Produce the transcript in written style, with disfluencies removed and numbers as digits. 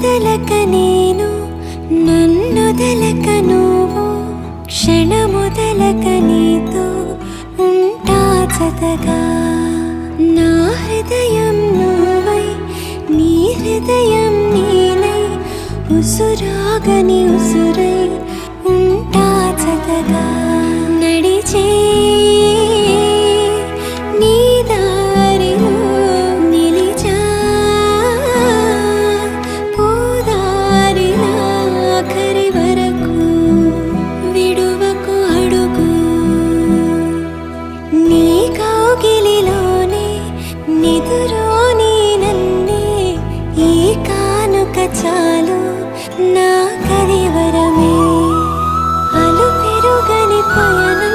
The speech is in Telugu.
వదలక నేను నన్నొదలక నువ్వు క్షణమొదలక నీతో ఉంటా జతగా నా హృదయం నువ్వై నీ హృదయం నేనై ఉసురాగని ఉసురై ఉంటా జతగా నడిచే నీ దారిలో నిలిచా పోదారిలా ఆఖరి వరకు విడువకు అడుగు నీ కౌగిలిలోనే నిదురోని నన్నే ఈ కానుక చాలు నా కరివరమే అలు పెరుగని పయనం